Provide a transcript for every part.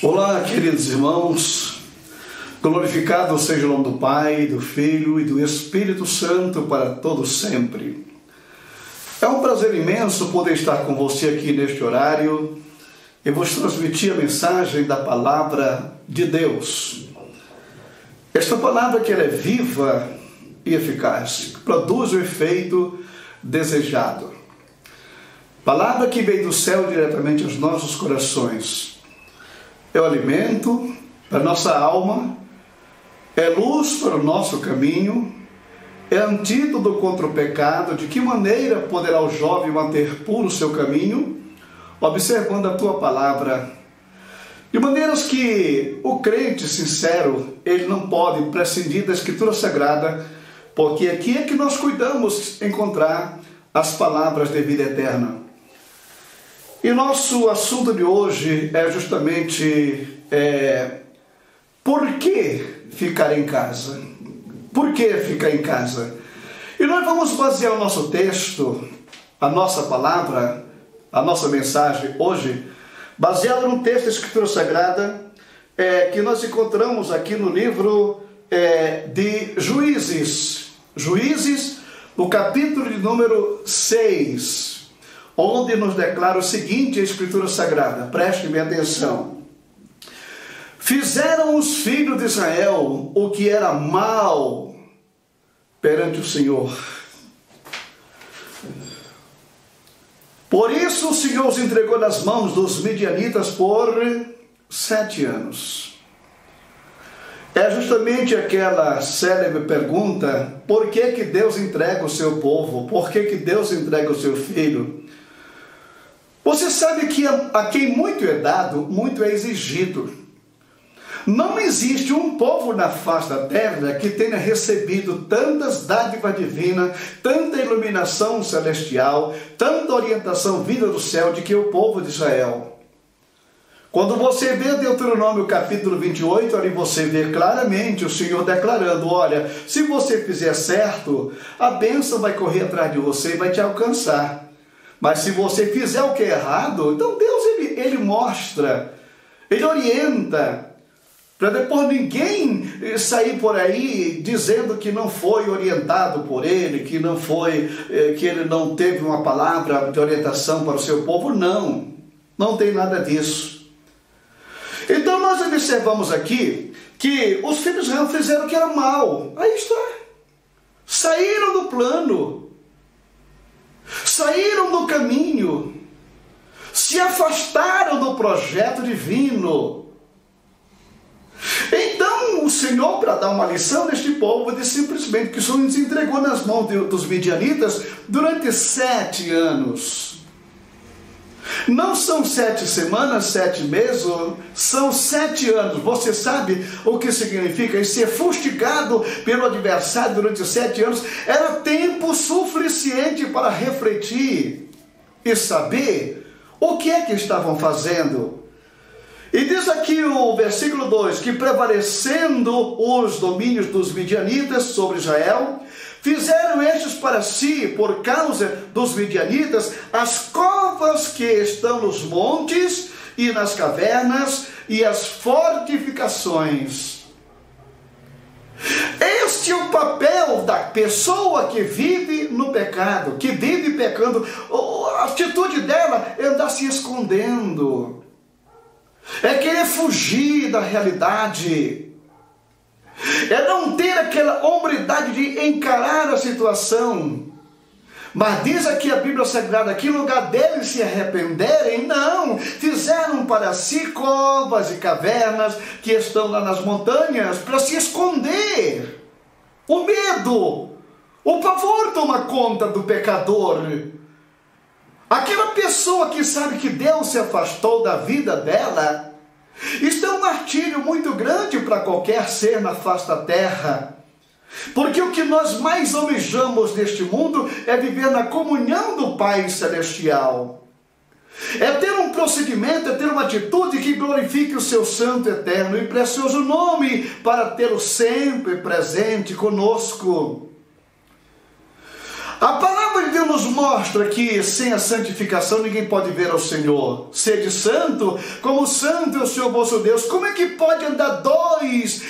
Olá, queridos irmãos, glorificado seja o nome do Pai, do Filho e do Espírito Santo para todos sempre. É um prazer imenso poder estar com você aqui neste horário e vos transmitir a mensagem da Palavra de Deus. Esta palavra que ela é viva e eficaz, que produz o efeito desejado. Palavra que veio do céu diretamente aos nossos corações. É o alimento para a nossa alma, é luz para o nosso caminho, é antídoto contra o pecado. De que maneira poderá o jovem manter puro o seu caminho? Observando a tua palavra. De maneiras que o crente sincero, ele não pode prescindir da Escritura Sagrada, porque aqui é que nós cuidamos encontrar as palavras de vida eterna. E nosso assunto de hoje é justamente por que ficar em casa? Por que ficar em casa? E nós vamos basear o nosso texto, a nossa palavra, a nossa mensagem hoje, baseado no texto da Escritura Sagrada, que nós encontramos aqui no livro de Juízes. Juízes, no capítulo de número 6. Onde nos declara o seguinte a Escritura Sagrada, preste-me atenção. Fizeram os filhos de Israel o que era mal perante o Senhor. Por isso o Senhor os entregou nas mãos dos midianitas por 7 anos. É justamente aquela célebre pergunta, por que que Deus entrega o seu povo? Por que que Deus entrega o seu filho? Você sabe que a quem muito é dado, muito é exigido. Não existe um povo na face da terra que tenha recebido tantas dádivas divinas, tanta iluminação celestial, tanta orientação vinda do céu de que o povo de Israel. Quando você vê Deuteronômio capítulo 28, ali você vê claramente o Senhor declarando, olha, se você fizer certo, a bênção vai correr atrás de você e vai te alcançar. Mas se você fizer o que é errado, então Deus ele mostra, ele orienta, para depois ninguém sair por aí dizendo que não foi orientado por ele, que não foi, que ele não teve uma palavra de orientação para o seu povo. Não, não tem nada disso. Então nós observamos aqui que os filhos de Israel fizeram o que era mal. Aí está, saíram do plano. Saíram do caminho, se afastaram do projeto divino. Então o Senhor, para dar uma lição neste povo, disse simplesmente que o Senhor os entregou nas mãos dos midianitas durante 7 anos. Não são 7 semanas, 7 meses, são 7 anos. Você sabe o que significa? E ser fustigado pelo adversário durante 7 anos era tempo suficiente para refletir e saber o que é que estavam fazendo. E diz aqui o versículo 2, que prevalecendo os domínios dos midianitas sobre Israel, fizeram estes para si, por causa dos midianitas, as covas que estão nos montes e nas cavernas e as fortificações. Este é o papel da pessoa que vive no pecado, que vive pecando. A atitude dela é andar se escondendo, é querer fugir da realidade, é não ter aquela hombridade de encarar a situação. Mas diz aqui a Bíblia Sagrada que em lugar deles se arrependerem, não, fizeram para si covas e cavernas que estão lá nas montanhas para se esconder. O medo, o pavor toma conta do pecador. Aquela pessoa que sabe que Deus se afastou da vida dela, isto é um martírio muito grande para qualquer ser na face da terra. Porque o que nós mais almejamos neste mundo é viver na comunhão do Pai Celestial. É ter um procedimento, é ter uma atitude que glorifique o seu santo, eterno e precioso nome, para tê-lo sempre presente conosco. A palavra de Deus nos mostra que sem a santificação ninguém pode ver ao Senhor. Sede santo, como santo é o Senhor vosso Deus. Como é que pode andar dois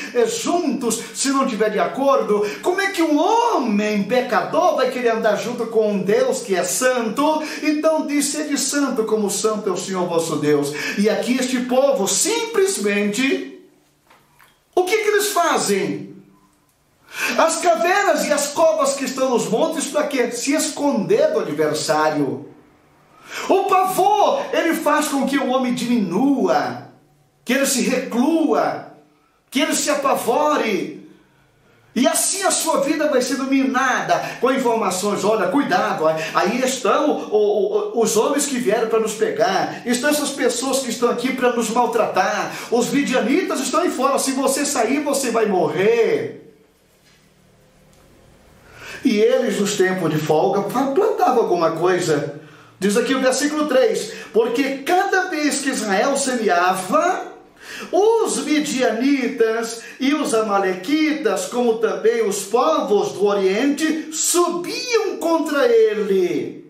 juntos se não tiver de acordo? Como é que um homem pecador vai querer andar junto com um Deus que é santo? Então diz, sede santo, como santo é o Senhor vosso Deus. E aqui este povo simplesmente, o que eles fazem? As cavernas e as covas que estão nos montes, para quê? Se esconder do adversário. O pavor, ele faz com que o homem diminua, que ele se reclua, que ele se apavore. E assim a sua vida vai ser dominada com informações. Olha, cuidado, aí estão os homens que vieram para nos pegar, estão essas pessoas que estão aqui para nos maltratar, os midianitas estão aí fora, se você sair você vai morrer. E eles, nos tempos de folga, plantavam alguma coisa. Diz aqui o versículo 3: porque cada vez que Israel semeava, os midianitas e os amalequitas, como também os povos do Oriente, subiam contra ele.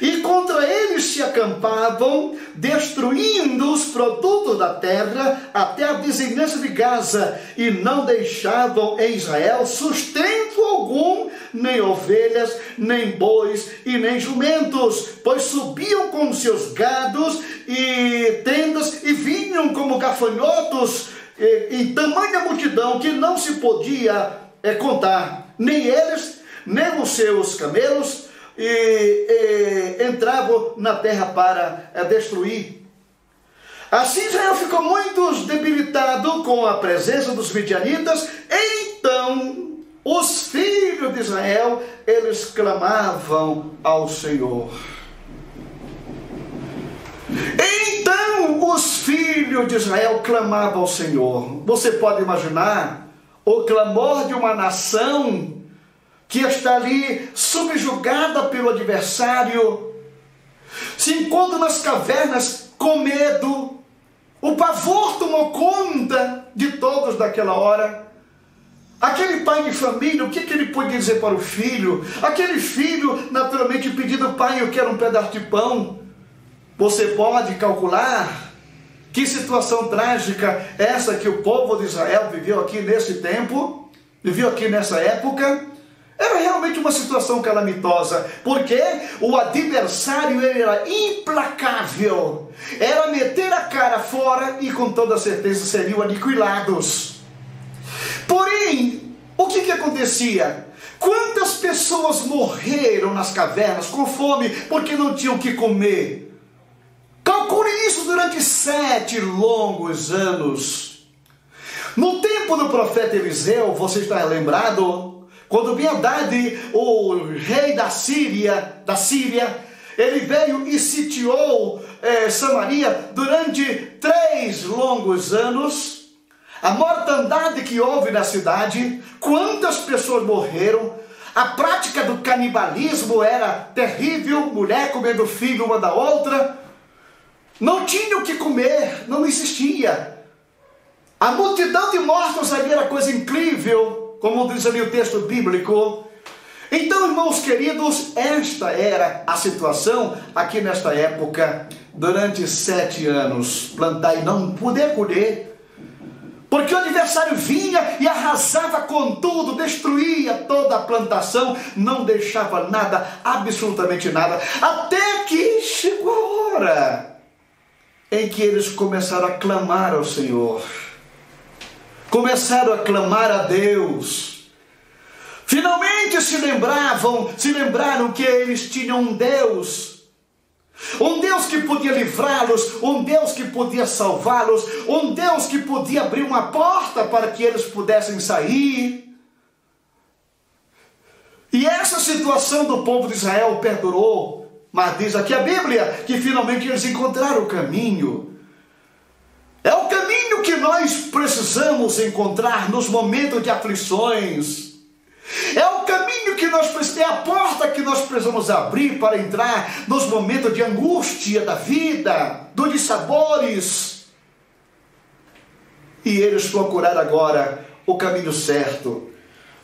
E contra eles se acampavam, destruindo os produtos da terra até a vizinhança de Gaza, e não deixavam em Israel sustento algum, nem ovelhas, nem bois e nem jumentos, pois subiam com seus gados e tendas e vinham como gafanhotos em tamanha multidão que não se podia contar, nem eles, nem os seus camelos, e entravam na terra para destruir. Assim Israel ficou muito debilitado com a presença dos midianitas. Então os filhos de Israel, eles clamavam ao Senhor. Então os filhos de Israel clamavam ao Senhor. Você pode imaginar o clamor de uma nação que está ali subjugada pelo adversário, se encontra nas cavernas com medo. O pavor tomou conta de todos naquela hora. Aquele pai de família, o que ele podia dizer para o filho? Aquele filho, naturalmente, pedindo: pai, eu quero um pedaço de pão. Você pode calcular que situação trágica essa que o povo de Israel viveu aqui nesse tempo, viveu aqui nessa época. Era realmente uma situação calamitosa, porque o adversário era implacável, era meter a cara fora e com toda certeza seriam aniquilados. Porém, o que acontecia? Quantas pessoas morreram nas cavernas com fome porque não tinham o que comer? Calcule isso durante 7 longos anos. No tempo do profeta Eliseu, você está lembrado? Quando Ben-Hadad, o rei da Síria, ele veio e sitiou Samaria durante 3 longos anos. A mortandade que houve na cidade, quantas pessoas morreram. A prática do canibalismo era terrível, mulher comendo filho uma da outra. Não tinha o que comer, não existia. A multidão de mortos ali era coisa incrível, como diz ali o texto bíblico. Então, irmãos queridos, esta era a situação aqui nesta época, durante 7 anos, plantar e não poder colher, porque o adversário vinha e arrasava com tudo, destruía toda a plantação, não deixava nada, absolutamente nada, até que chegou a hora em que eles começaram a clamar ao Senhor. Começaram a clamar a Deus. Finalmente se lembraram que eles tinham um Deus que podia livrá-los, um Deus que podia salvá-los, um Deus que podia abrir uma porta para que eles pudessem sair. E essa situação do povo de Israel perdurou, mas diz aqui a Bíblia que finalmente eles encontraram o caminho. É o caminho que nós precisamos encontrar nos momentos de aflições. É o caminho que nós precisamos, é a porta que nós precisamos abrir para entrar nos momentos de angústia da vida, dos dissabores. E eles procuraram agora o caminho certo.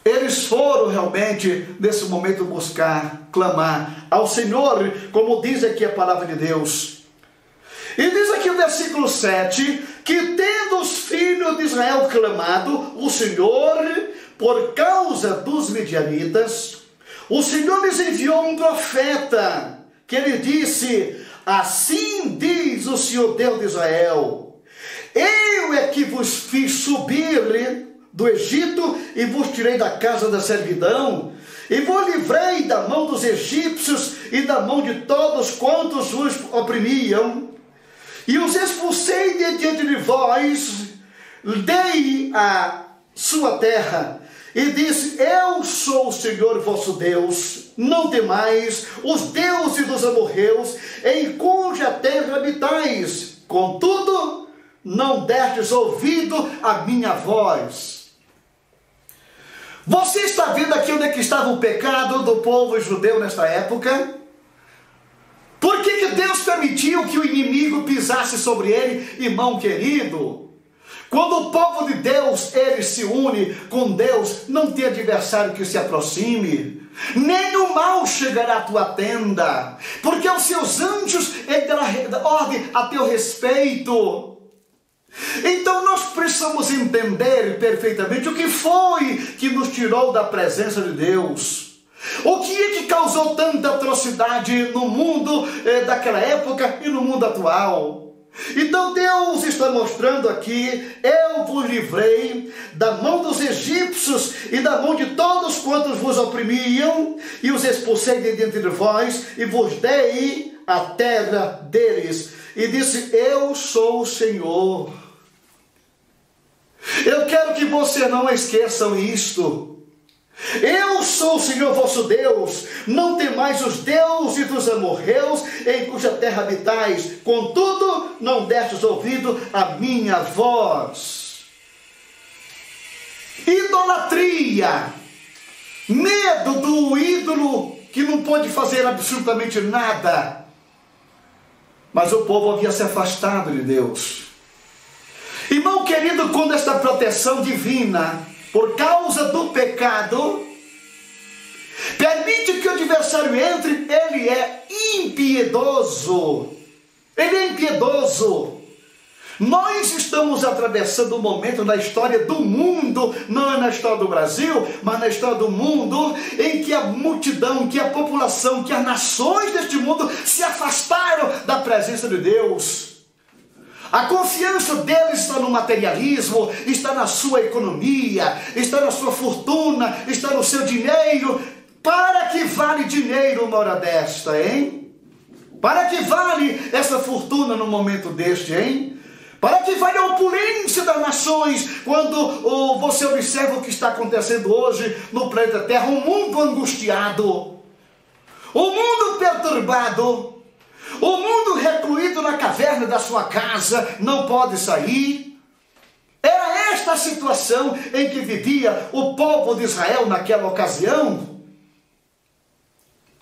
Eles foram realmente, nesse momento, buscar, clamar ao Senhor, como diz aqui a palavra de Deus. E diz aqui o versículo 7, que tendo os filhos de Israel clamado, o Senhor, por causa dos midianitas, o Senhor lhes enviou um profeta, que ele disse: assim diz o Senhor Deus de Israel, eu é que vos fiz subir do Egito e vos tirei da casa da servidão, e vos livrei da mão dos egípcios e da mão de todos quantos vos oprimiam, e os expulsei de diante de vós, dei a sua terra, e disse: eu sou o Senhor vosso Deus, não temais os deuses dos amorreus, em cuja terra habitais, contudo, não destes ouvido à minha voz. Você está vendo aqui onde é que estava o pecado do povo judeu nesta época? Por que Deus permitiu que o inimigo pisasse sobre ele, irmão querido? Quando o povo de Deus, ele se une com Deus, não tem adversário que se aproxime, nem o mal chegará à tua tenda, porque os seus anjos, ele dará ordem a teu respeito. Então nós precisamos entender perfeitamente o que foi que nos tirou da presença de Deus. O que é que causou tanta atrocidade no mundo daquela época e no mundo atual? Então Deus está mostrando aqui: eu vos livrei da mão dos egípcios e da mão de todos quantos vos oprimiam, e os expulsei de diante de vós, e vos dei a terra deles. E disse: eu sou o Senhor. Eu quero que você não esqueçam isto. Eu sou o Senhor vosso Deus, não temais os deuses dos amorreus, em cuja terra habitais, contudo, não destes ouvido à minha voz. Idolatria, medo do ídolo que não pode fazer absolutamente nada. Mas o povo havia se afastado de Deus. Irmão querido, quando esta proteção divina, por causa do pecado, permite que o adversário entre, ele é impiedoso. Ele é impiedoso. Nós estamos atravessando um momento na história do mundo, não é na história do Brasil, mas na história do mundo, em que a multidão, que a população, que as nações deste mundo se afastaram da presença de Deus. A confiança deles está no materialismo, está na sua economia, está na sua fortuna, está no seu dinheiro. Para que vale dinheiro uma hora desta, hein? Para que vale essa fortuna no momento deste, hein? Para que vale a opulência das nações quando você observa o que está acontecendo hoje no planeta Terra? Um mundo angustiado, um mundo perturbado, o mundo recluído na caverna da sua casa, não pode sair. Era esta a situação em que vivia o povo de Israel naquela ocasião.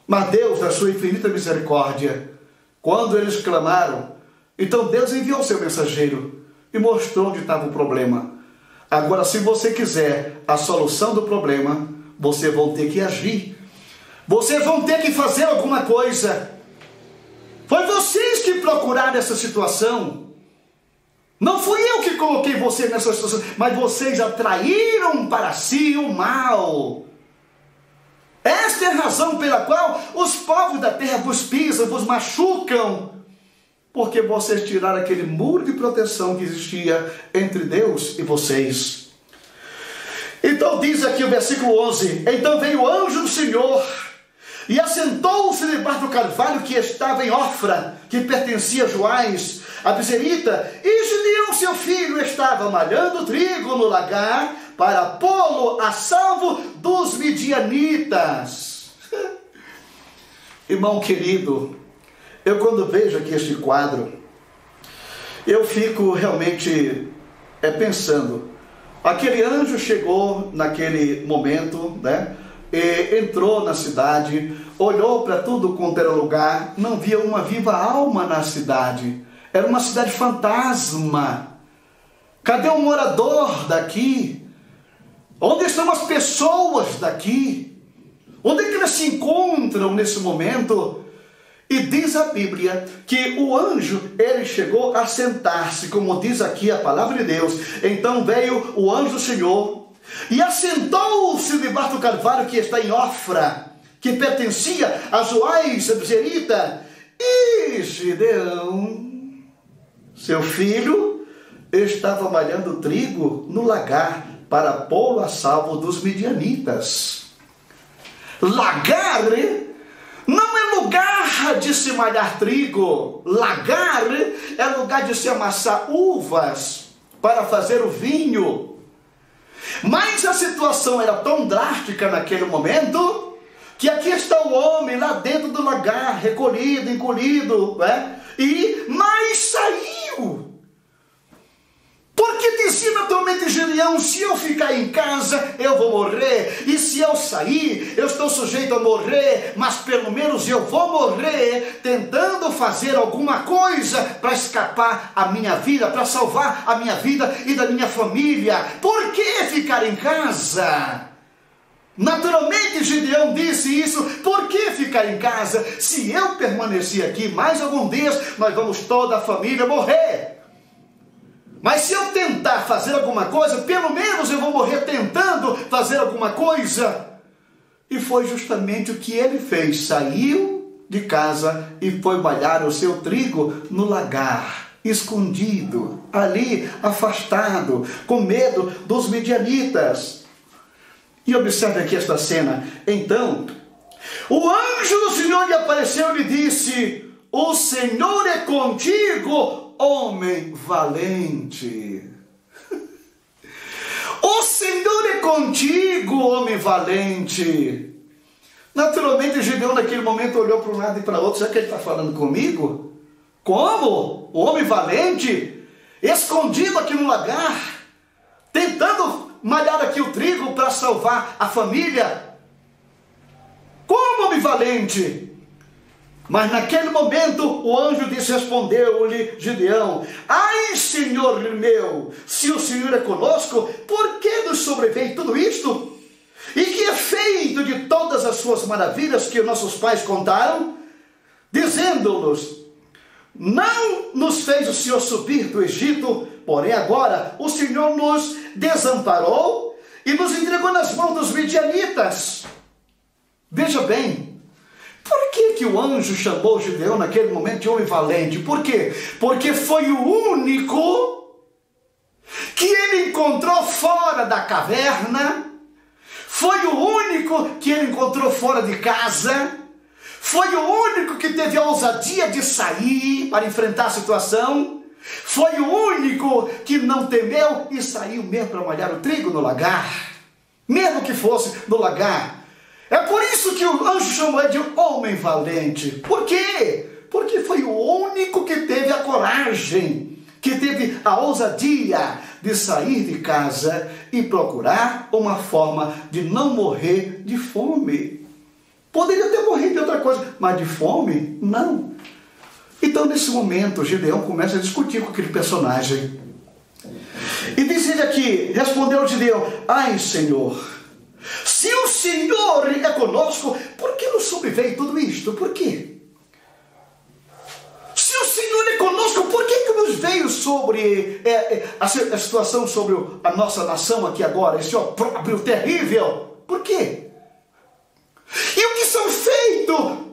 Mas Deus, na sua infinita misericórdia, quando eles clamaram, então Deus enviou seu mensageiro e mostrou onde estava o problema. Agora, se você quiser a solução do problema, vocês vão ter que agir. Vocês vão ter que fazer alguma coisa. Foi vocês que procuraram essa situação. Não fui eu que coloquei vocês nessa situação, mas vocês atraíram para si o mal. Esta é a razão pela qual os povos da terra vos pisam, vos machucam, porque vocês tiraram aquele muro de proteção que existia entre Deus e vocês. Então diz aqui o versículo 11: então veio o anjo do Senhor e assentou-se debaixo do carvalho que estava em Ofra, que pertencia a Joás, a Bizerita, e Gideão seu filho estava malhando trigo no lagar para pô-lo a salvo dos midianitas. Irmão querido, eu quando vejo aqui este quadro, eu fico realmente pensando, aquele anjo chegou naquele momento, né? E entrou na cidade, olhou para tudo quanto era lugar, não via uma viva alma na cidade. Era uma cidade fantasma. Cadê um morador daqui? Onde estão as pessoas daqui? Onde é que elas se encontram nesse momento? E diz a Bíblia que o anjo, ele chegou a sentar-se, como diz aqui a palavra de Deus. Então veio o anjo do Senhor e assentou-se debaixo do carvalho que está em Ofra, que pertencia a Joás, a Bezerita. E Gideão, seu filho, estava malhando trigo no lagar para pô-lo a salvo dos midianitas. Lagar não é lugar de se malhar trigo. Lagar é lugar de se amassar uvas para fazer o vinho. Mas a situação era tão drástica naquele momento que aqui está o homem lá dentro do lagar, recolhido, encolhido, mas saiu. Porque dizia naturalmente Gideão: se eu ficar em casa, eu vou morrer. E se eu sair, eu estou sujeito a morrer. Mas pelo menos eu vou morrer tentando fazer alguma coisa para escapar a minha vida, para salvar a minha vida e da minha família. Por que ficar em casa? Naturalmente Gideão disse isso: por que ficar em casa? Se eu permanecer aqui mais alguns dias, nós vamos toda a família morrer. Mas se eu tentar fazer alguma coisa, pelo menos eu vou morrer tentando fazer alguma coisa. E foi justamente o que ele fez. Saiu de casa e foi malhar o seu trigo no lagar, escondido, ali, afastado, com medo dos midianitas. E observe aqui esta cena. Então, o anjo do Senhor lhe apareceu e lhe disse: o Senhor é contigo, homem valente. O Senhor é contigo, homem valente. Naturalmente, Gideão naquele momento olhou para um lado e para o outro. Será que ele está falando comigo? Como? O homem valente? Escondido aqui no lagar, tentando malhar aqui o trigo para salvar a família. Como homem valente? Mas naquele momento o anjo disse, respondeu-lhe Gideão: ai, Senhor meu, se o Senhor é conosco, por que nos sobreveio tudo isto? E que efeito de todas as suas maravilhas que nossos pais contaram, dizendo-nos: não nos fez o Senhor subir do Egito, porém agora o Senhor nos desamparou e nos entregou nas mãos dos midianitas. Veja bem, por que o anjo chamou Gideão naquele momento de homem valente? Por quê? Porque foi o único que ele encontrou fora da caverna, foi o único que ele encontrou fora de casa, foi o único que teve a ousadia de sair para enfrentar a situação, foi o único que não temeu e saiu mesmo para malhar o trigo no lagar, mesmo que fosse no lagar. É por isso que o anjo chamou ele de homem valente. Por quê? Porque foi o único que teve a coragem, que teve a ousadia de sair de casa e procurar uma forma de não morrer de fome. Poderia ter morrido de outra coisa, mas de fome, não. Então, nesse momento, Gideão começa a discutir com aquele personagem. E diz ele aqui, respondeu Gideão: ai, Senhor, se o Senhor é conosco, por que nos sobreveio tudo isto? Por quê? Se o Senhor é conosco, por que nos veio sobre a situação sobre a nossa nação aqui agora, esse opróbrio terrível? Por quê? E o que são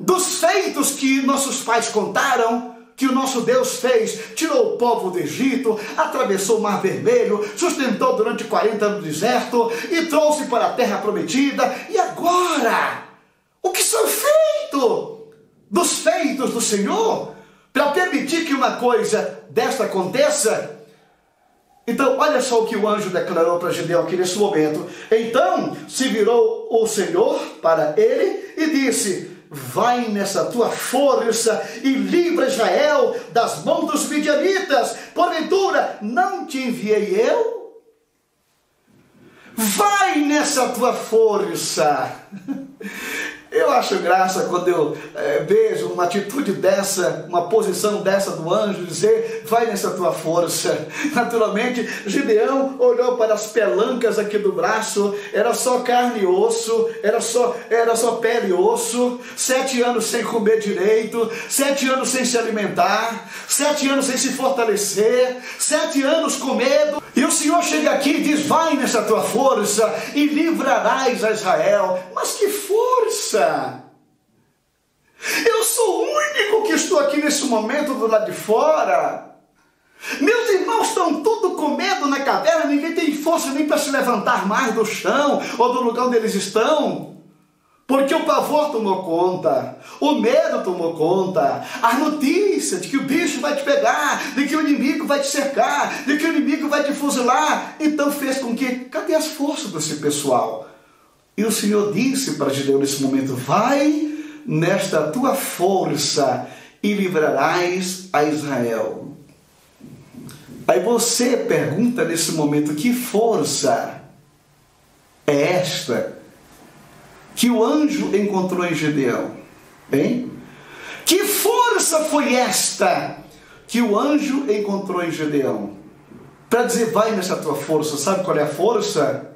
dos feitos que nossos pais contaram, que o nosso Deus fez? Tirou o povo do Egito, atravessou o Mar Vermelho, sustentou durante 40 anos no deserto e trouxe para a terra prometida. E agora, o que são dos feitos do Senhor para permitir que uma coisa desta aconteça? Então, olha só o que o anjo declarou para Gideão aqui nesse momento. Então se virou o Senhor para ele e disse: vai nessa tua força e livra Israel das mãos dos midianitas. Porventura não te enviei eu? Vai nessa tua força. Eu acho graça quando eu vejo uma atitude dessa, uma posição dessa do anjo, dizer, vai nessa tua força. Naturalmente, Gideão olhou para as pelancas aqui do braço, era só carne e osso, era só pele e osso, 7 anos sem comer direito, 7 anos sem se alimentar, 7 anos sem se fortalecer, 7 anos com medo. E o Senhor chega aqui e diz, vai nessa tua força e livrarás a Israel. Mas que força! Eu sou o único que estou aqui nesse momento do lado de fora. Meus irmãos estão tudo com medo na caverna, ninguém tem força nem para se levantar mais do chão ou do lugar onde eles estão. Porque o pavor tomou conta, o medo tomou conta, as notícias de que o bicho vai te pegar, de que o inimigo vai te cercar, de que o inimigo vai te fuzilar, então fez com que, cadê as forças desse pessoal? E o Senhor disse para Gideão nesse momento, vai nesta tua força e livrarás a Israel. Aí você pergunta nesse momento, que força é esta que o anjo encontrou em Gideão? Hein? Que força foi esta que o anjo encontrou em Gideão? Para dizer, vai nessa tua força. Sabe qual é a força?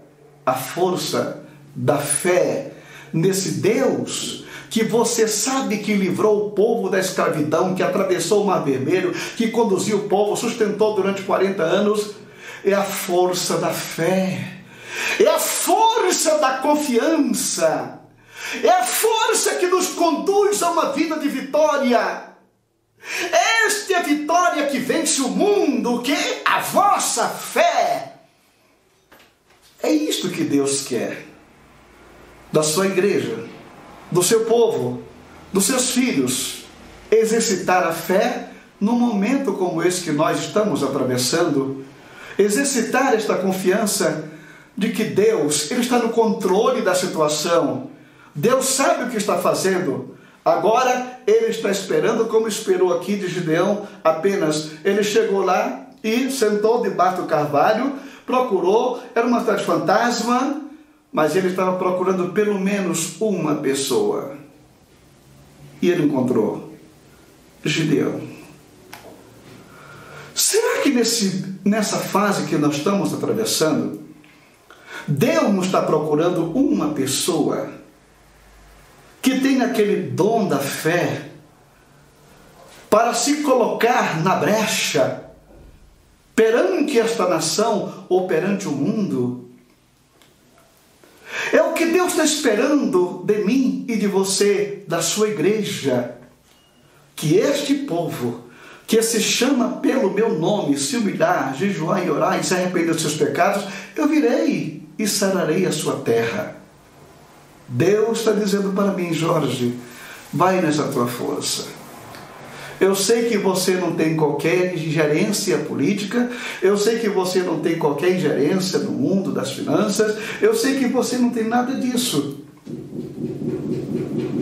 A força da fé nesse Deus que você sabe que livrou o povo da escravidão, que atravessou o Mar Vermelho, que conduziu o povo, sustentou durante 40 anos. É a força da fé. É a força da confiança, é a força que nos conduz a uma vida de vitória. Esta é a vitória que vence o mundo, que é a vossa fé. É isto que Deus quer da sua igreja, do seu povo, dos seus filhos, exercitar a fé num momento como esse que nós estamos atravessando, exercitar esta confiança de que Deus, Ele está no controle da situação. Deus sabe o que está fazendo. Agora, Ele está esperando, como esperou aqui de Gideão, apenas. Ele chegou lá e sentou debaixo do carvalho, procurou, era uma cidade fantasma, mas ele estava procurando pelo menos uma pessoa. E ele encontrou Gideão. Será que nessa fase que nós estamos atravessando, Deus não está procurando uma pessoa que tenha aquele dom da fé para se colocar na brecha perante esta nação ou perante o mundo? É o que Deus está esperando de mim e de você, da sua igreja, que este povo que se chama pelo meu nome, se humilhar, jejuar e orar e se arrepender dos seus pecados, eu virei e sararei a sua terra. Deus está dizendo para mim, Jorge, vai nessa tua força. Eu sei que você não tem qualquer ingerência política, eu sei que você não tem qualquer ingerência no mundo das finanças, eu sei que você não tem nada disso.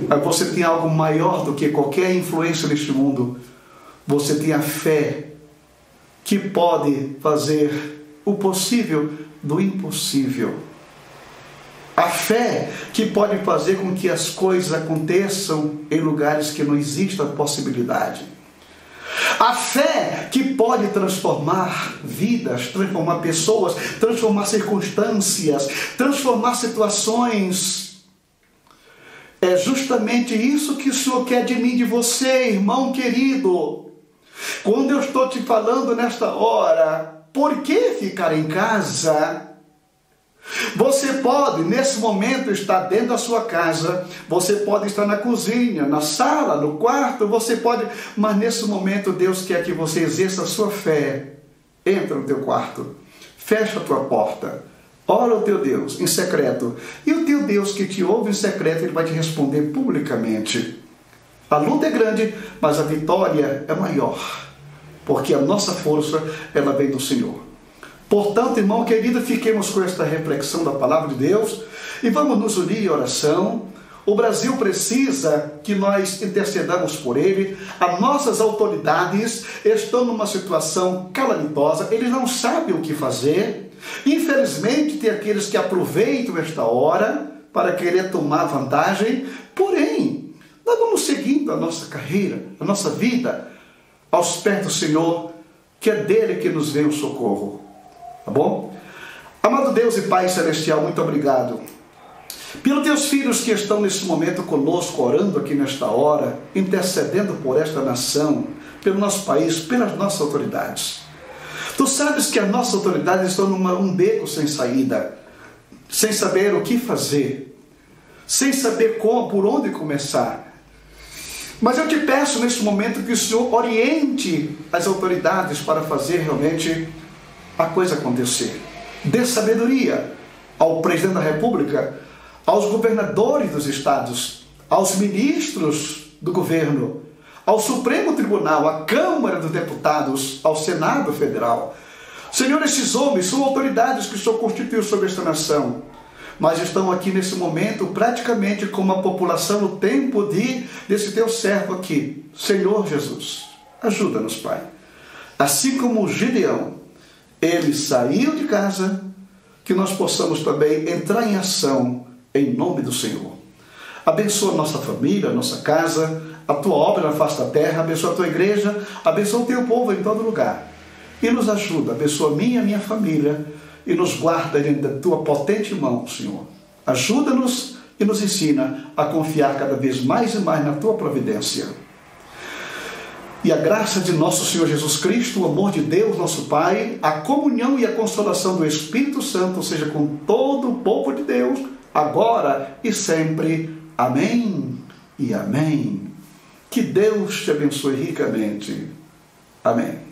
Mas você tem algo maior do que qualquer influência neste mundo. Você tem a fé que pode fazer o possível do impossível. A fé que pode fazer com que as coisas aconteçam em lugares que não existe a possibilidade. A fé que pode transformar vidas, transformar pessoas, transformar circunstâncias, transformar situações. É justamente isso que o Senhor quer de mim, de você, irmão querido. Quando eu estou te falando nesta hora, por que ficar em casa? Você pode, nesse momento, estar dentro da sua casa, você pode estar na cozinha, na sala, no quarto, você pode, mas nesse momento Deus quer que você exerça a sua fé. Entra no teu quarto, fecha a tua porta, ora ao teu Deus em secreto, e o teu Deus que te ouve em secreto, Ele vai te responder publicamente. A luta é grande, mas a vitória é maior, porque a nossa força, ela vem do Senhor. Portanto, irmão querido, fiquemos com esta reflexão da palavra de Deus e vamos nos unir em oração. O Brasil precisa que nós intercedamos por ele. As nossas autoridades estão numa situação calamitosa, eles não sabem o que fazer. Infelizmente, tem aqueles que aproveitam esta hora para querer tomar vantagem, porém, nós vamos seguindo a nossa carreira, a nossa vida, aos pés do Senhor, que é dele que nos vem o socorro. Tá bom? Amado Deus e Pai Celestial, muito obrigado pelos teus filhos que estão nesse momento conosco, orando aqui nesta hora, intercedendo por esta nação, pelo nosso país, pelas nossas autoridades. Tu sabes que as nossas autoridades estão num beco sem saída, sem saber o que fazer, sem saber como, por onde começar. Mas eu te peço nesse momento que o Senhor oriente as autoridades para fazer realmente a coisa acontecer. Dê sabedoria ao presidente da República, aos governadores dos estados, aos ministros do governo, ao Supremo Tribunal, à Câmara dos Deputados, ao Senado Federal. Senhor, esses homens são autoridades que o Senhor constituiu sobre esta nação, mas estão aqui nesse momento praticamente como a população no tempo desse teu servo aqui. Senhor Jesus, ajuda-nos, Pai. Assim como Gideão, ele saiu de casa, que nós possamos também entrar em ação em nome do Senhor. Abençoa a nossa família, a nossa casa, a tua obra na face da terra, abençoa a tua igreja, abençoa o teu povo em todo lugar. E nos ajuda, abençoa a minha família e nos guarda dentro da tua potente mão, Senhor. Ajuda-nos e nos ensina a confiar cada vez mais e mais na tua providência. E a graça de nosso Senhor Jesus Cristo, o amor de Deus, nosso Pai, a comunhão e a consolação do Espírito Santo, seja com todo o povo de Deus, agora e sempre. Amém e amém. Que Deus te abençoe ricamente. Amém.